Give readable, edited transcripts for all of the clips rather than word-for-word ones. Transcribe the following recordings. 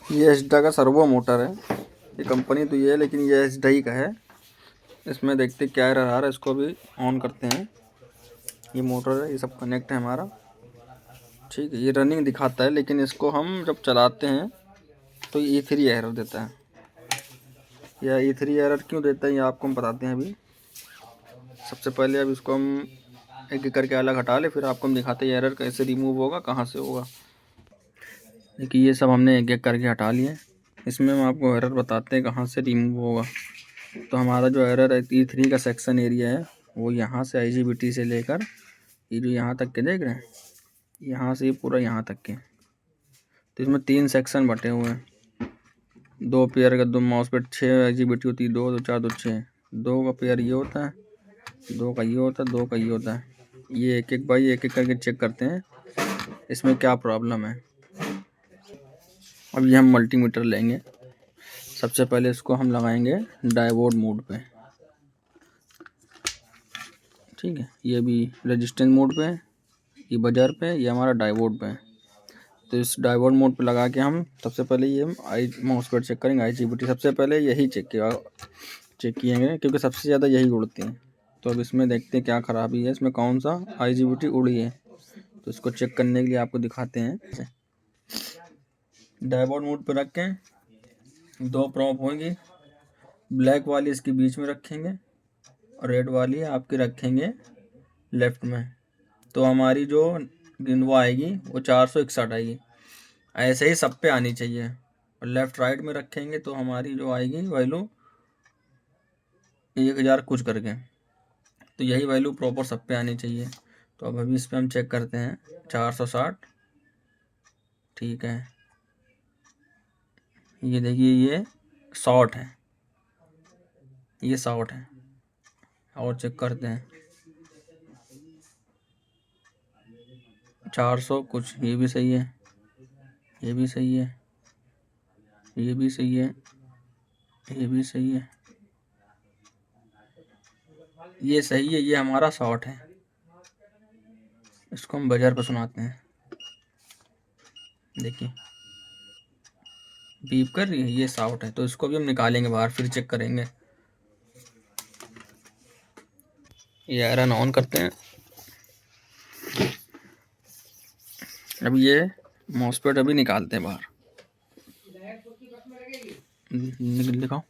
ये एस्डा का servo motor है। ये कंपनी तो ये है लेकिन ये एस्डा ही का है। इसमें देखते क्या एरर आ रहा है, इसको भी ऑन करते हैं। ये मोटर है, ये सब कनेक्ट है हमारा, ठीक है। ये रनिंग दिखाता है लेकिन इसको हम जब चलाते हैं तो ये E3 एरर देता है। यह E3 एरर क्यों देता है ये आपको हम बताते हैं अभी। सबसे पहले अब इसको हम एक एक करके अलग हटा ले, फिर आपको हम दिखाते हैं एरर कैसे रिमूव होगा, कहाँ से होगा। देखिए ये सब हमने एक एक करके हटा लिए। इसमें हम आपको एरर बताते हैं कहाँ से रिमूव होगा। तो हमारा जो एरर है E3 का सेक्शन एरिया है वो यहाँ से IGBT से लेकर ये जो यहाँ तक के देख रहे हैं, यहाँ से ये पूरा यहाँ तक के। तो इसमें 3 सेक्शन बटे हुए हैं। 2 पेयर का 2 मॉसफेट 6 IGBT होती है, 2 2 4 2 6। 2 का पेयर ये होता है, 2 का ये होता है, 2 का ये होता है। ये एक एक बाई एक एक करके चेक करते हैं इसमें क्या प्रॉब्लम है। अब ये हम मल्टीमीटर लेंगे। सबसे पहले इसको हम लगाएंगे डायोड मोड पे, ठीक है। ये भी रेजिस्टेंस मोड पे है, ये बजर पे, ये हमारा डायोड पे है। तो इस डायोड मोड पे लगा के हम सबसे पहले ये मॉसफेट चेक करेंगे। IGBT सबसे पहले यही चेक किएंगे क्योंकि सबसे ज़्यादा यही उड़ती हैं। तो अब इसमें देखते हैं क्या ख़राबी है, इसमें कौन सा IGBT उड़ी है। तो इसको चेक करने के लिए आपको दिखाते हैं। डायोड मोड पे रख के 2 प्रॉप होंगी, ब्लैक वाली इसके बीच में रखेंगे और रेड वाली आपकी रखेंगे लेफ्ट में। तो हमारी जो गिनवा आएगी वो 461 आएगी। ऐसे ही सब पे आनी चाहिए। और लेफ़्ट राइट में रखेंगे तो हमारी जो आएगी वैल्यू 1000 कुछ करके। तो यही वैल्यू प्रॉपर सब पे आनी चाहिए। तो अब अभी इस पर हम चेक करते हैं 460, ठीक है। ये देखिए ये शॉर्ट है, ये शॉर्ट है। और चेक करते हैं 400 कुछ, ये भी सही है, ये भी सही है, ये भी सही है, ये भी सही है, ये सही है। ये हमारा शॉर्ट है। इसको हम बाजार पर सुनाते हैं। देखिए बीप कर रही है, ये शॉर्ट है। तो इसको भी हम निकालेंगे बाहर, फिर चेक करेंगे। ये आयरन ऑन करते हैं। अब ये मॉसफेट अभी निकालते हैं बाहर। दिखाओ।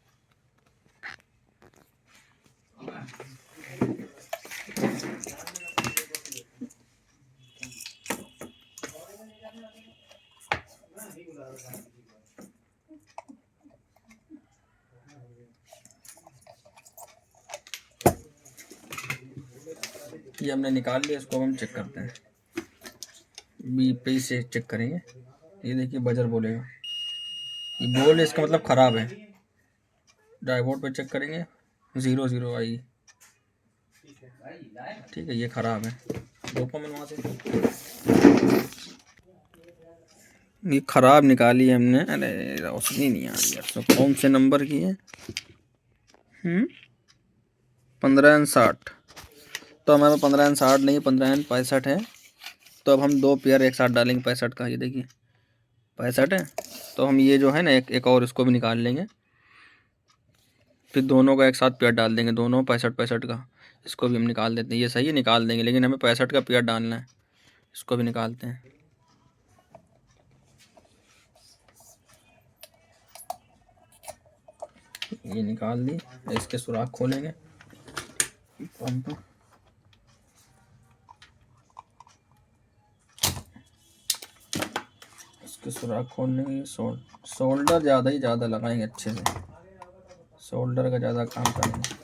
ये हमने निकाल लिया, इसको हम चेक करते हैं। बीप पे से चेक करेंगे। ये देखिए बजर बोलेगा, ये बोल इसका मतलब ख़राब है। डायोड पे चेक करेंगे 0 0 आई, ठीक है। ये ख़राब है। डोपामिन वहाँ से ये ख़राब निकाली है हमने। अरे रोशनी नहीं आ रही यार। तो कौन से नंबर की है? 15N60। तो हमारे 15N60 नहीं, 15N65 है। तो अब हम 2 पेयर एक साथ डालेंगे 65 का। ये देखिए 65 है। तो हम ये जो है ना एक और इसको भी निकाल लेंगे, फिर दोनों का एक साथ पेयर डाल देंगे, दोनों 65 65 का। इसको भी हम निकाल देते हैं। ये सही है, निकाल देंगे, लेकिन हमें 65 का पेयर डालना है। इसको भी निकालते हैं। ये निकाल दी। इसके सुराख खोलेंगे पंप, इसके सुराख खोलने के शोल्डर ज़्यादा ही ज़्यादा लगाएंगे, अच्छे से शोल्डर का ज़्यादा काम करेंगे।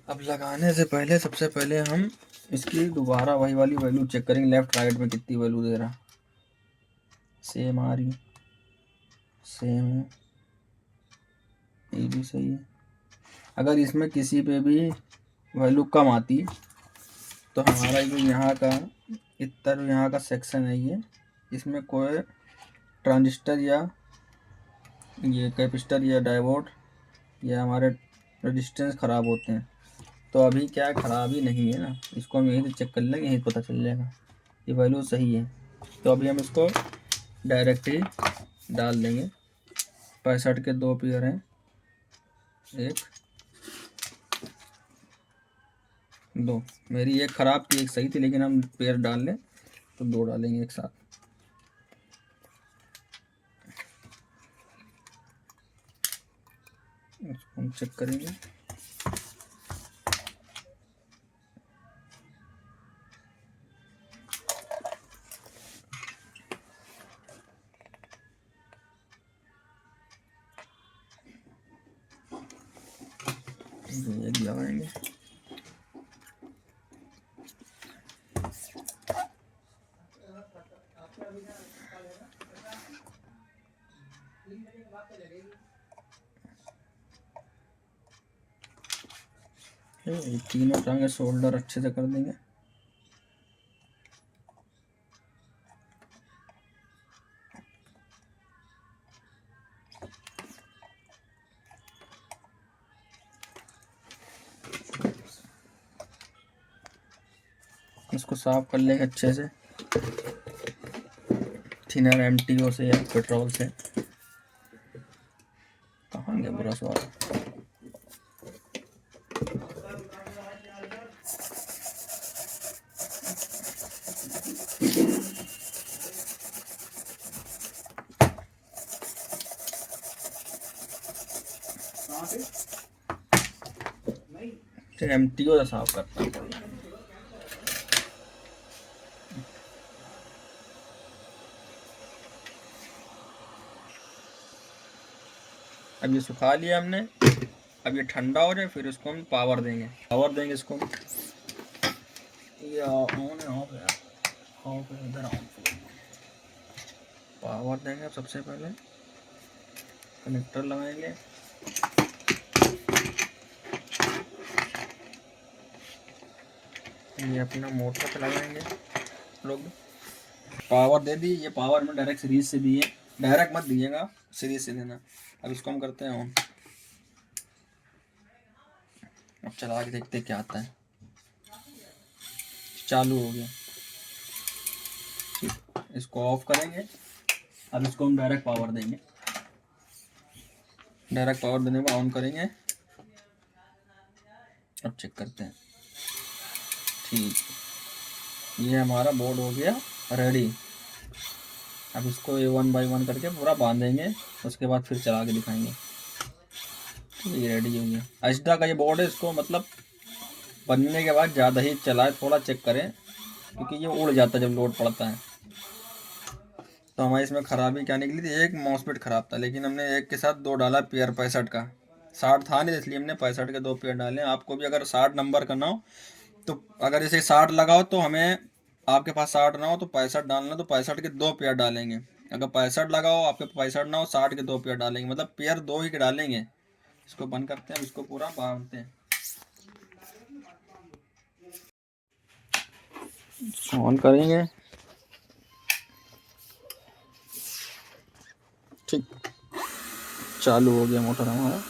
अब लगाने से पहले सबसे पहले हम इसकी दोबारा वही वाली वैल्यू चेक करेंगे, लेफ़्ट राइट में कितनी वैल्यू दे रहा। सेम आ रही, सेम है, ये भी सही है। अगर इसमें किसी पे भी वैल्यू कम आती तो हमारा जो यहाँ का इतना जो यहाँ का सेक्शन है ये, इसमें कोई ट्रांजिस्टर या ये कैपेसिटर या डायोड या हमारे रेजिस्टेंस ख़राब होते हैं। तो अभी क्या खराबी नहीं है ना, इसको हम यहीं से चेक कर लेंगे, यहीं पता चल जाएगा ये वैल्यू सही है। तो अभी हम इसको डायरेक्ट ही डाल देंगे। 65 के 2 पेयर हैं, 1 2। मेरी एक ख़राब थी एक सही थी, लेकिन हम पेयर डाल लें तो 2 डालेंगे एक साथ। इसको हम चेक करेंगे। ये लगाएंगे। ये तीनों टांगे शोल्डर अच्छे से कर देंगे। इसको साफ कर लेंगे अच्छे से थिनर MTO से या पेट्रोल से। कहाँ गया ब्रश वाला? MTO से साफ करता हूँ। अब ये सुखा लिया हमने। अब ये ठंडा हो जाए फिर इसको हम पावर देंगे इसको। ये ऑन है, ऑफ है, ऑफ है, इधर ऑफ। पावर देंगे। सबसे पहले कनेक्टर लगाएंगे। ये अपना मोटर पे लगाएंगे। लोग पावर दे दी। ये पावर में डायरेक्ट सीरीज से दी है, डायरेक्ट मत दीजिएगा, सीरीज से देना। अब इसको हम करते हैं ऑन। अब चला के देखते क्या आता है। चालू हो गया। इसको ऑफ करेंगे। अब इसको हम डायरेक्ट पावर देंगे। डायरेक्ट पावर देने के बाद ऑन करेंगे। अब चेक करते हैं। ठीक, ये हमारा बोर्ड हो गया रेडी। अब इसको ये 1 बाय 1 करके पूरा बांधेंगे, उसके बाद फिर चला के दिखाएंगे। ये रेडी हो गया। एस्ट्रा का ये बोर्ड है, इसको मतलब बनने के बाद ज़्यादा ही चलाए, थोड़ा चेक करें, क्योंकि ये उड़ जाता है जब लोड पड़ता है। तो हमारी इसमें ख़राबी क्या निकली थी, एक मॉसफेट ख़राब था, लेकिन हमने एक के साथ 2 डाला पेयर 65 का। 60 था नहीं, इसलिए हमने 65 के 2 पेयर डाले। आपको भी अगर 60 नंबर करना हो तो अगर जैसे 60 लगाओ तो हमें, आपके पास 60 ना हो तो 65 डालना, तो 65 के 2 पेयर डालेंगे। अगर 65 लगाओ, आपके 65 ना हो, 60 के 2 पेयर डालेंगे, मतलब पेयर 2 ही के डालेंगे। इसको बंद करते हैं, इसको पूरा बांधते हैं। ऑन करेंगे। ठीक, चालू हो गया मोटर हमारा।